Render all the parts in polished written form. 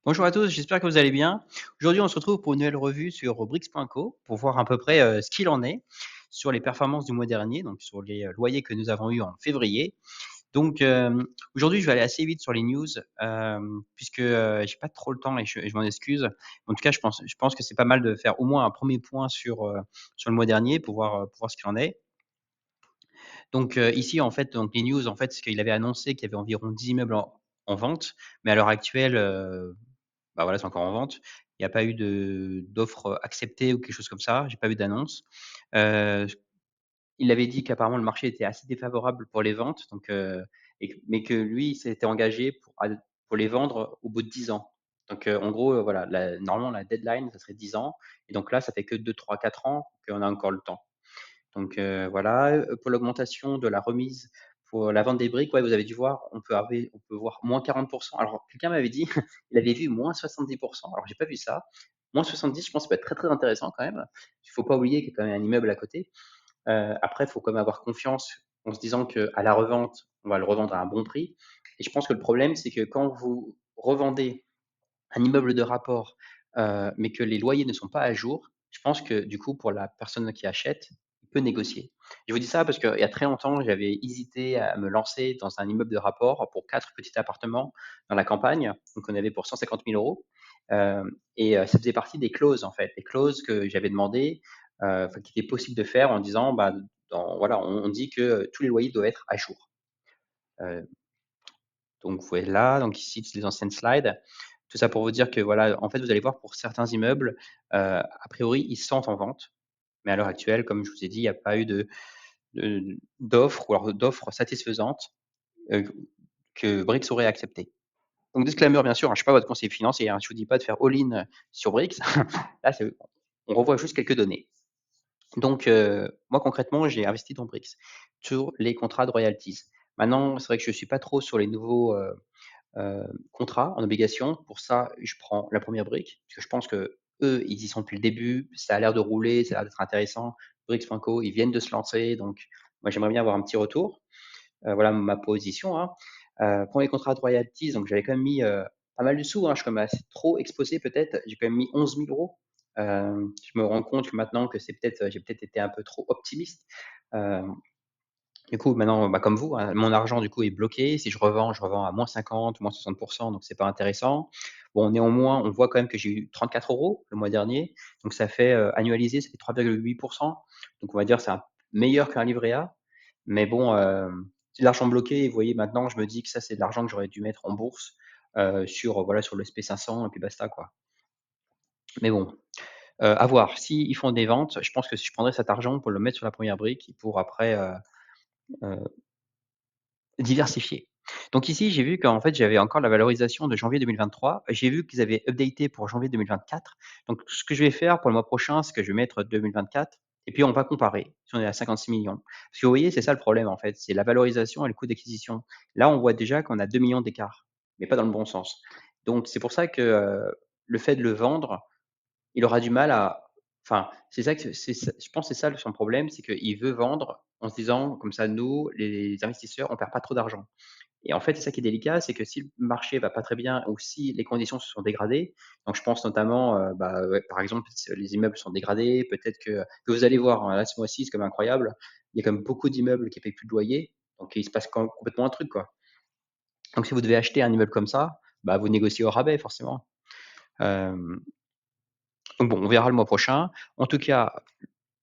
Bonjour à tous, j'espère que vous allez bien. Aujourd'hui, on se retrouve pour une nouvelle revue sur Brix.co pour voir à peu près ce qu'il en est sur les performances du mois dernier, donc sur les loyers que nous avons eus en février. Donc aujourd'hui, je vais aller assez vite sur les news puisque j'ai pas trop le temps et je m'en excuse. En tout cas, je pense que c'est pas mal de faire au moins un premier point sur le mois dernier pour voir ce qu'il en est. Donc ici, en fait, donc les news, en fait, c'est qu'il avait annoncé qu'il y avait environ 10 immeubles en vente, mais à l'heure actuelle, bah, voilà, c'est encore en vente. Il n'y a pas eu d'offre acceptée ou quelque chose comme ça. J'ai pas vu d'annonce. Heu, il avait dit qu'apparemment le marché était assez défavorable pour les ventes, donc mais que lui, il s'était engagé pour les vendre au bout de 10 ans. Donc en gros, voilà, normalement la deadline, ça serait 10 ans et donc là, ça fait que 2, 3, 4 ans qu'on a encore le temps. Donc voilà, pour l'augmentation de la remise pour la vente des briques, ouais, vous avez dû voir, on peut voir moins 40. Alors quelqu'un m'avait dit, il avait vu moins 70. Alors j'ai pas vu ça. Moins 70, je pense que ça peut être très, très intéressant quand même. Il faut pas oublier qu'il y a quand même un immeuble à côté. Après, il faut quand même avoir confiance en se disant qu'à la revente, on va le revendre à un bon prix et je pense que le problème, c'est que quand vous revendez un immeuble de rapport, mais que les loyers ne sont pas à jour, je pense que du coup, pour la personne qui achète, il peut négocier. Je vous dis ça parce qu'il y a très longtemps, j'avais hésité à me lancer dans un immeuble de rapport pour 4 petits appartements dans la campagne, donc on avait pour 150 000 €, ça faisait partie des clauses, en fait, des clauses que j'avais demandées, enfin, qu'il était possible de faire en disant, bah, voilà, on dit que tous les loyers doivent être à jour. Heu donc voilà, donc ici, c'est les anciennes slides. Tout ça pour vous dire que voilà, en fait, vous allez voir pour certains immeubles, a priori, ils sont en vente, mais à l'heure actuelle, comme je vous ai dit, il n'y a pas eu d'offres ou alors d'offres satisfaisantes, heu, que Brix aurait acceptées. Donc disclaimer bien sûr, hein, je ne suis pas votre conseiller financier, hein, je ne vous dis pas de faire all-in sur Brix. Là, on revoit juste quelques données. Donc moi concrètement, j'ai investi dans Brix sur les contrats de royalties. Maintenant, c'est vrai que je ne suis pas trop sur les nouveaux, contrat en obligation. Pour ça, je prends la première brique, parce que je pense qu'eux, ils y sont depuis le début, ça a l'air de rouler, ça a l'air d'être intéressant. Brix.co, ils viennent de se lancer, donc moi, j'aimerais bien avoir un petit retour. Voilà ma position, hein. Pour les contrats de royalties, donc j'avais quand même mis, pas mal de sous, hein, je suis quand même assez trop exposé peut-être. J'ai quand même mis 11 000 €. Je me rends compte que maintenant que j'ai peut-être été un peu trop optimiste. Hem Du coup, maintenant, bah, comme vous, hein, mon argent, du coup, est bloqué. Si je revends à -50, -60, donc c'est pas intéressant. Bon, néanmoins, on voit quand même que j'ai eu 34 € le mois dernier, donc ça fait, annualisé, ça fait 3,8. Donc on va dire, c'est un meilleur qu'un livret A. Mais bon, c'est de l'argent bloqué et vous voyez, maintenant, je me dis que ça, c'est de l'argent que j'aurais dû mettre en bourse, voilà, sur le SP 500 et puis basta, quoi. Mais bon, à voir. S'ils font des ventes, je pense que je prendrai cet argent pour le mettre sur la première brique et pour après, heu diversifier. Donc ici, j'ai vu qu'en fait, j'avais encore la valorisation de janvier 2023. J'ai vu qu'ils avaient updaté pour janvier 2024. Donc ce que je vais faire pour le mois prochain, c'est que je vais mettre 2024 et puis on va comparer si on est à 56 millions. Parce que vous voyez, c'est ça le problème en fait, c'est la valorisation et le coût d'acquisition. Là, on voit déjà qu'on a 2 millions d'écart, mais pas dans le bon sens. Donc c'est pour ça que, le fait de le vendre, il aura du mal à enfin, c'est ça que c'est ça je pense que c'est ça son problème, c'est qu'il veut vendre en se disant: «Comme ça, nous, les investisseurs, on perd pas trop d'argent». Et en fait, c'est ça qui est délicat, c'est que si le marché va pas très bien ou si les conditions se sont dégradées, donc je pense notamment, bah, ouais, par exemple, si les immeubles sont dégradés, peut-être que vous allez voir, hein, là, ce mois-ci, c'est quand même incroyable. Il y a quand même beaucoup d'immeubles qui ne payent plus de loyer, donc il se passe complètement un truc, quoi. Donc si vous devez acheter un immeuble comme ça, bah, vous négociez au rabais forcément. Hem, donc bon, on verra le mois prochain. En tout cas,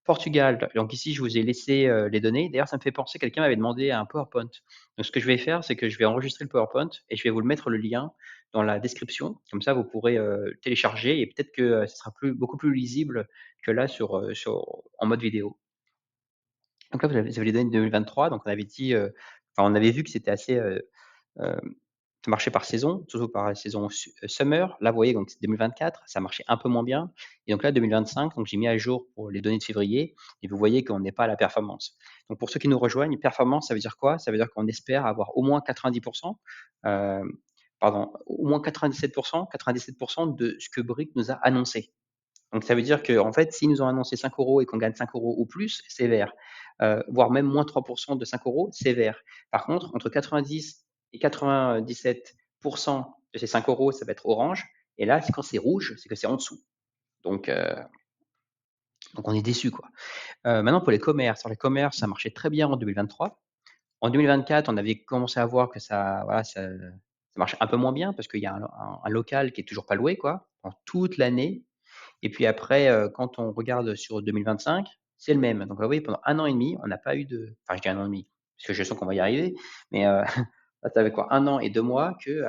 Portugal, donc ici, je vous ai laissé, les données. D'ailleurs, ça me fait penser, quelqu'un m'avait demandé un PowerPoint. Donc ce que je vais faire, c'est que je vais enregistrer le PowerPoint et je vais vous le mettre le lien dans la description. Comme ça, vous pourrez, télécharger et peut-être que, ce sera beaucoup plus lisible que là en mode vidéo. Donc là, vous avez les données de 2023, donc on avait dit, enfin, on avait vu que c'était assez, hem ça marchait par saison, surtout par la saison summer. Là, vous voyez, donc c'est 2024, ça marchait un peu moins bien et donc là, 2025, donc j'ai mis à jour pour les données de février et vous voyez qu'on n'est pas à la performance. Donc pour ceux qui nous rejoignent, performance, ça veut dire quoi? Ça veut dire qu'on espère avoir au moins 90, hem, pardon, au moins 97 de ce que Brick nous a annoncé. Donc ça veut dire qu'en fait, s'ils nous ont annoncé 5 € et qu'on gagne 5 € ou plus, c'est vert. Voire même moins 3 de 5 €, c'est vert. Par contre, entre 90 et 97 de ces 5 € ça va être orange Et là, c'est quand c'est rouge, c'est que c'est en dessous. Donc, heu, donc on est déçu, quoi. Maintenant pour les commerces. Alors les commerces, ça marchait très bien en 2023. En 2024, on avait commencé à voir que ça voilà, ça marchait un peu moins bien parce qu'il y a un local qui est toujours pas loué, quoi, pendant toute l'année. Et puis après, quand on regarde sur 2025, c'est le même. Donc là, vous voyez, pendant 1 an et demi, on n'a pas eu de enfin, je dis 1 an et demi, parce que je sens qu'on va y arriver, mais là, ça fait quoi? 1 an et 2 mois que,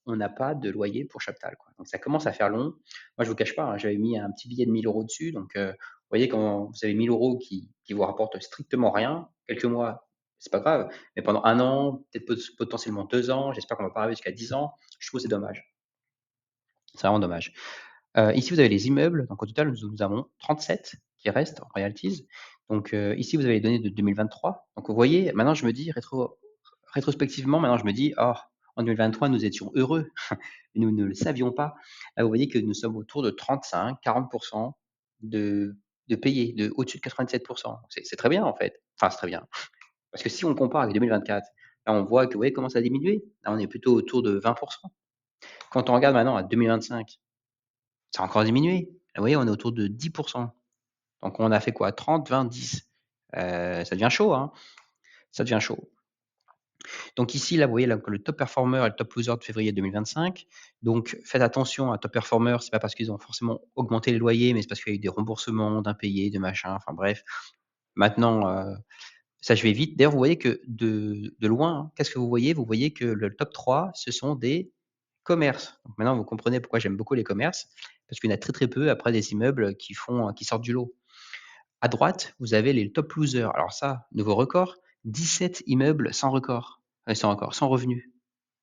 on n'a pas de loyer pour Chaptal, quoi. Donc ça commence à faire long. Moi, je vous cache pas, hein, j'avais mis un petit billet de 1 000 € dessus, donc vous voyez, quand vous avez 1 000 € qui vous rapportent strictement rien, quelques mois, c'est pas grave, mais pendant 1 an, peut-être potentiellement 2 ans, j'espère qu'on va pas arriver jusqu'à 10 ans, je trouve que c'est dommage. C'est vraiment dommage. Ici, vous avez les immeubles, donc au total, nous avons 37 qui restent en royalties. Donc, ici, vous avez les données de 2023. Donc vous voyez, maintenant je me dis rétrospectivement, maintenant je me dis: «Oh, en 2023, nous étions heureux, nous ne le savions pas». Là, vous voyez que nous sommes autour de 35-40 de payés, de au-dessus de 97. C'est très bien, en fait. Enfin, c'est très bien. Parce que si on compare avec 2024, là, on voit que, vous voyez comment ça a diminué? Là, on est plutôt autour de 20. Quand on regarde maintenant à 2025, ça a encore diminué. Vous voyez, on est autour de 10. Donc on a fait quoi? 30, 20, 10. Ça devient chaud, hein, ça devient chaud. Donc ici, là, vous voyez là que le top performer et le top loser de février 2025. Donc faites attention à top performer, c'est pas parce qu'ils ont forcément augmenté les loyers, mais c'est parce qu'il y a eu des remboursements d'impayés, de machin, enfin bref. Maintenant, ça je vais vite. D'ailleurs, vous voyez que de loin, hein, qu'est-ce que vous voyez? Vous voyez que le top 3, ce sont des commerces. Donc maintenant, vous comprenez pourquoi j'aime beaucoup les commerces, parce qu'il y en a très, très peu après des immeubles qui sortent du lot. À droite, vous avez les top losers. Alors ça, nouveau record, 17 immeubles sans record, sans revenus.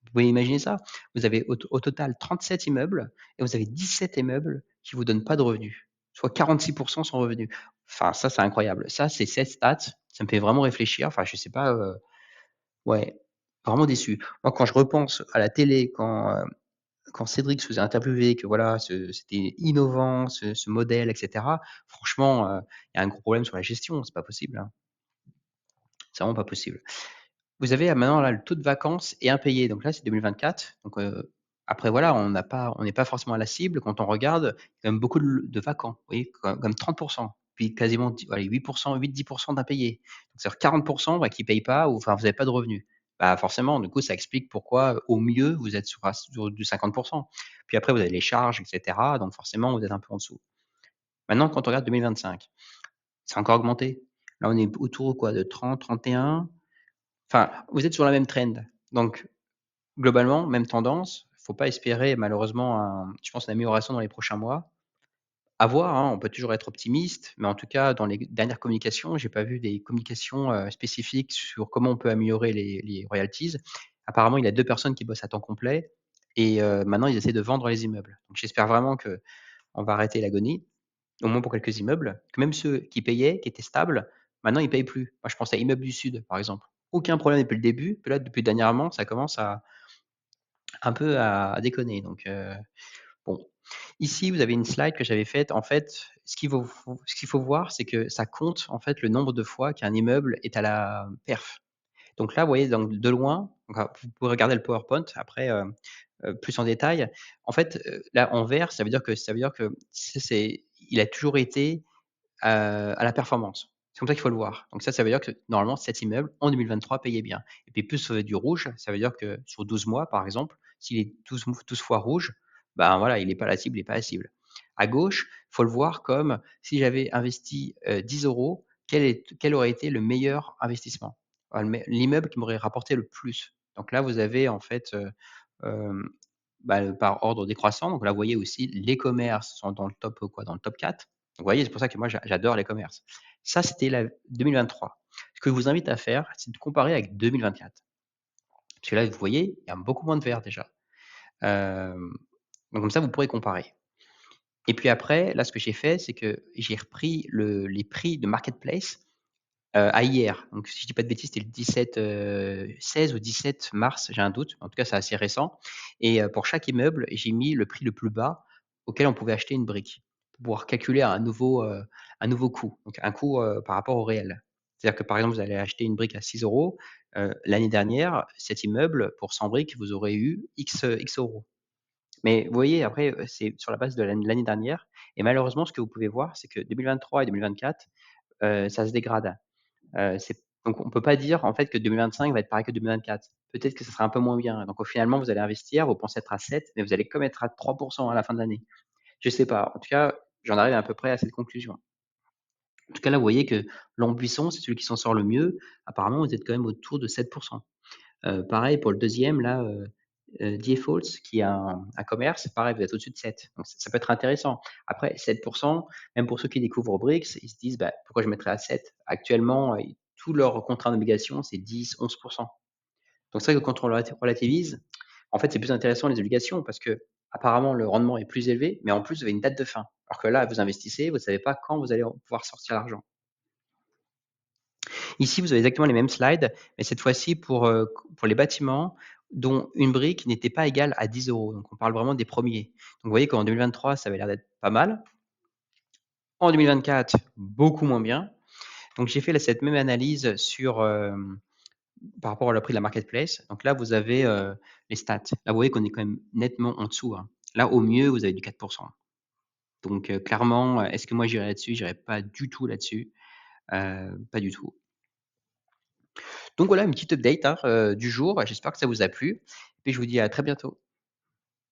Vous pouvez imaginer ça? Vous avez au total 37 immeubles et vous avez 17 immeubles qui vous donnent pas de revenus, soit 46 sans revenus. Enfin ça, c'est incroyable. Ça, c'est cette stat, ça me fait vraiment réfléchir. Enfin, je sais pas, ouais, vraiment déçu. Moi, quand je repense à la télé, quand Cédric se faisait interviewer, que voilà, c'était innovant ce modèle et cetera, franchement, il y a un gros problème sur la gestion, c'est pas possible, hein. C'est vraiment pas possible. Vous avez, maintenant là, le taux de vacances et impayés, donc là, c'est 2024, donc après voilà, on n'est pas forcément à la cible quand on regarde, il y a quand même beaucoup de vacants, vous voyez? Comme 30, puis quasiment 10 allez 8, 8-10 d'impayés. Donc c'est-à-dire 40, bah, qui payent pas ou enfin, vous avez pas de revenus. Bah, forcément, du coup, ça explique pourquoi, au mieux, vous êtes sur du 50. Puis après, vous avez les charges et cetera, donc forcément, vous êtes un peu en dessous. Maintenant, quand on regarde 2025, c'est encore augmenté. Là, on est autour quoi de 30-31. Enfin, vous êtes sur la même trend. Donc globalement, même tendance. Faut pas espérer malheureusement je pense une amélioration dans les prochains mois. À voir, hein, on peut toujours être optimiste, mais en tout cas dans les dernières communications, j'ai pas vu des communications, spécifiques sur comment on peut améliorer les royalties. Apparemment, il y a 2 personnes qui bossent à temps complet et maintenant ils essaient de vendre les immeubles. Donc j'espère vraiment qu'on va arrêter l'agonie, au moins pour quelques immeubles, que même ceux qui payaient, qui étaient stables, maintenant ils payent plus. Moi je pense à Immeubles du Sud, par exemple. Aucun problème depuis le début, puis là depuis dernièrement, ça commence à un peu à déconner donc bon. Ici, vous avez une slide que j'avais faite. En fait, ce qu'il faut voir, c'est que ça compte, en fait, le nombre de fois qu'un immeuble est à la perf. Donc là, vous voyez, donc de loin, donc vous pouvez regarder le PowerPoint après, plus en détail. En fait, là, en vert, ça veut dire que c'est il a toujours été à la performance. C'est comme ça qu'il faut le voir. Donc ça veut dire que normalement cet immeuble en 2023 payait bien et puis plus, du rouge, ça veut dire que sur 12 mois par exemple, s'il est 12 fois rouge, ben voilà, il est pas à la cible, il est pas à la cible. À gauche, faut le voir comme si j'avais investi, 10 €, quel aurait été le meilleur investissement? L'immeuble qui m'aurait rapporté le plus. Donc là, vous avez en fait, hem, bah, par ordre décroissant. Donc là, vous voyez aussi les commerces sont dans le top, quoi, dans le top 4. Donc vous voyez, c'est pour ça que moi j'adore les commerces. Ça, c'était la 2023. Ce que je vous invite à faire, c'est de comparer avec 2024. Parce que là, vous voyez, il y a beaucoup moins de vert déjà. Hem, donc comme ça, vous pourrez comparer. Et puis après, là, ce que j'ai fait, c'est que j'ai repris les prix de marketplace, à hier. Donc si je dis pas de bêtises, c'était le 17, 16 ou 17 mars, j'ai un doute. En tout cas, c'est assez récent et pour chaque immeuble, j'ai mis le prix le plus bas auquel on pouvait acheter une brique, pour pouvoir calculer un nouveau coût, donc un coût, par rapport au réel. C'est-à-dire que, par exemple, vous allez acheter une brique à 6 €, l'année dernière, cet immeuble, pour 100 briques, vous aurez eu X, X euros. Mais vous voyez après, c'est sur la base de l'année dernière et malheureusement ce que vous pouvez voir, c'est que 2023 et 2024, ça se dégrade. C'est donc on peut pas dire en fait que 2025 va être pareil que 2024. Peut-être que ça sera un peu moins bien. Donc au finalement, vous allez investir, vous pensez être à 7, mais vous allez comme être à 3 à la fin de l'année. Je sais pas. En tout cas, j'en arrive à peu près à cette conclusion. En tout cas, là, vous voyez que Lambbuisson, c'est celui qui s'en sort le mieux. Apparemment, vous êtes quand même autour de 7. Pareil pour le deuxième là, Defaults qui est un commerce, pareil, vous êtes au-dessus de 7. Donc ça peut être intéressant. Après 7, même pour ceux qui découvrent Brix, ils se disent: «Bah, pourquoi je mettrais à 7?» Actuellement, tous leurs contrats d'obligation, c'est 10-11. Donc c'est vrai que quand on relativise, en fait, c'est plus intéressant les obligations parce qu'apparemment le rendement est plus élevé, mais en plus vous avez une date de fin. Alors que là, vous investissez, vous ne savez pas quand vous allez pouvoir sortir l'argent. Ici, vous avez exactement les mêmes slides, mais cette fois-ci pour les bâtiments dont une brique n'était pas égale à 10 euros. Donc on parle vraiment des premiers. Donc vous voyez qu'en 2023, ça avait l'air d'être pas mal. En 2024, beaucoup moins bien. Donc j'ai fait cette même analyse par rapport au prix de la marketplace. Donc là, vous avez, les stats. Là, vous voyez qu'on est quand même nettement en dessous, hein. Là, au mieux, vous avez du 4. Donc clairement, est-ce que moi j'irai là-dessus? J'irai pas du tout là-dessus, pas du tout. Donc voilà, une petite update, hein, du jour. J'espère que ça vous a plu. Puis je vous dis à très bientôt.